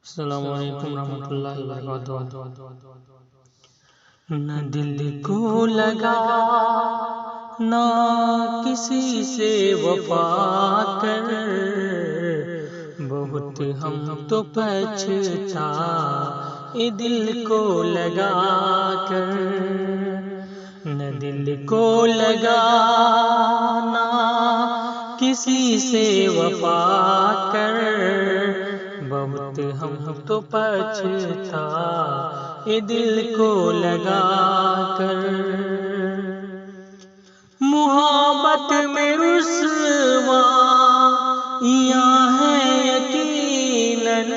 السلام علیکم ورحمۃ اللہ وبرکاتہ۔ نہ دل کو لگا نہ کسی سے وفا کر، بہت ہم تو پچھتائے دل کو لگا کر۔ نہ دل کو لگا نہ کسی سے وفا کر، بہت ہم تو پچھتائے دل کو لگا کر۔ محبت میں رسوائیاں ہیں یقیناً،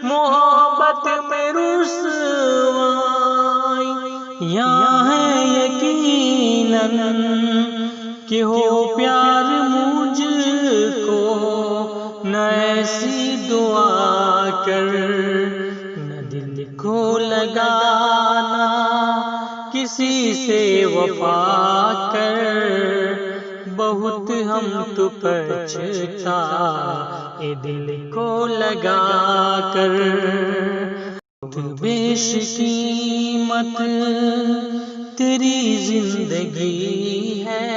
محبت میں رسوائیاں ہیں یقیناً، کہ ہو پیار مجھ کو نہ ایسی دعا کر۔ نہ دل کو لگانا کسی سے وفا کر، بہت ہم تو پچھتائے دل کو لگا کر۔ بہت بیش قیمت تیری زندگی ہے،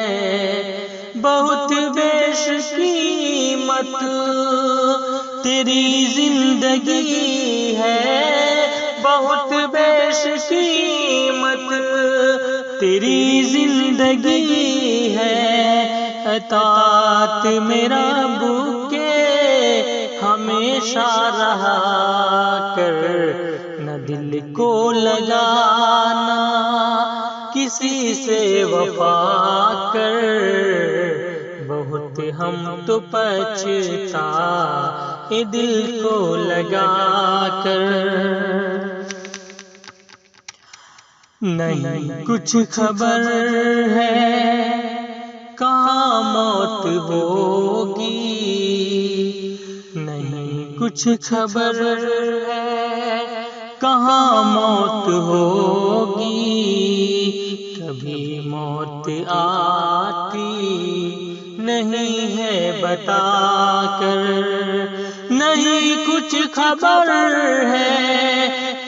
بہت بیش قیمت تیری زندگی ہے، بہت بیش قیمت تیری زندگی ہے۔ اطاعت میرا بکے ہمیشہ رہا کر۔ نہ دل کو لگانا کسی سے وفا کر، بہت ہم تو پچھتائے دل کو لگا کر۔ نہیں کچھ خبر ہے کہاں موت ہوگی، نہیں کچھ خبر ہے کہاں موت ہوگی، کبھی موت آتی نہیں ہے بتا کر۔ نہیں کچھ خبر ہے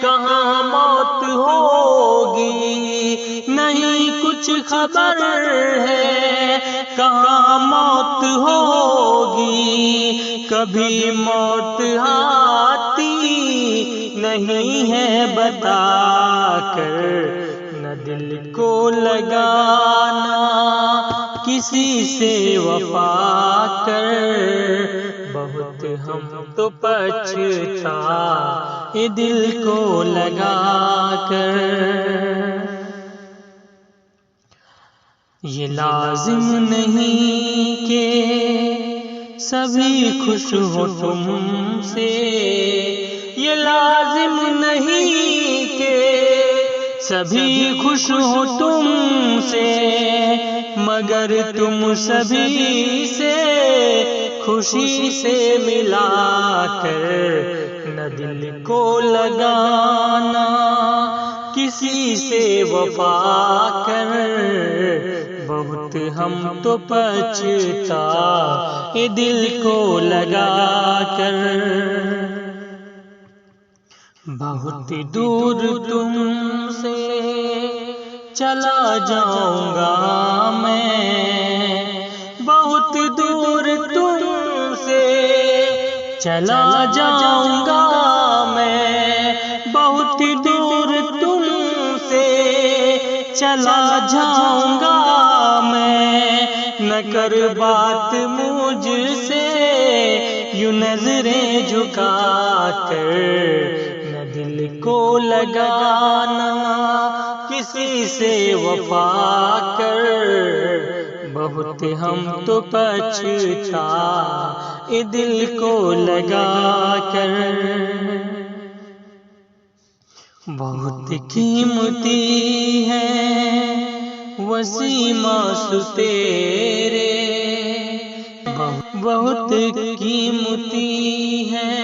کہاں موت ہوگی، نہیں کچھ خبر ہے کہاں موت ہوگی، کبھی موت آتی نہیں ہے بتا کر۔ نہ دل کو لگانا کسی سے وفا کر، بہت ہم تو پچھتائے دل کو لگا کر۔ یہ لازم نہیں کہ سبھی خوش ہو تم سے، یہ لازم نہیں کہ سبھی خوش ہو تم سے، مگر تم سبھی سے خوشی سے ملا کر۔ نہ دل کو لگانا کسی سے وفا کر، بہت ہم تو پچھتائے دل کو لگا کر۔ بہت دور تم سے چلا جاؤں گا میں، بہت دور تم سے چلا جاؤں گا میں، بہت دور تم سے چلا جاؤں گا میں۔ نہ کر بات مجھ سے یوں نظریں جھکا کر، نہ دل کو لگانا کسی سے وفا کر، بہت ہم تو پچھتائے دل کو لگا کر۔ بہت قیمتی ہے وسیم آنسو تیرے، بہت قیمتی ہے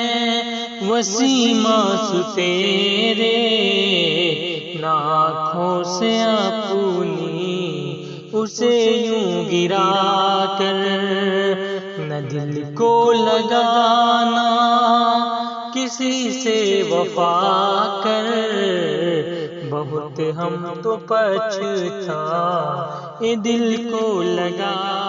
وسیم آنسو تیرے، نہ آنکھوں سے اپنی اسے یوں گرا کر۔ نہ دل کو لگانا کسی سے وفا کر، بہت ہم تو پچھتا اے دل کو لگا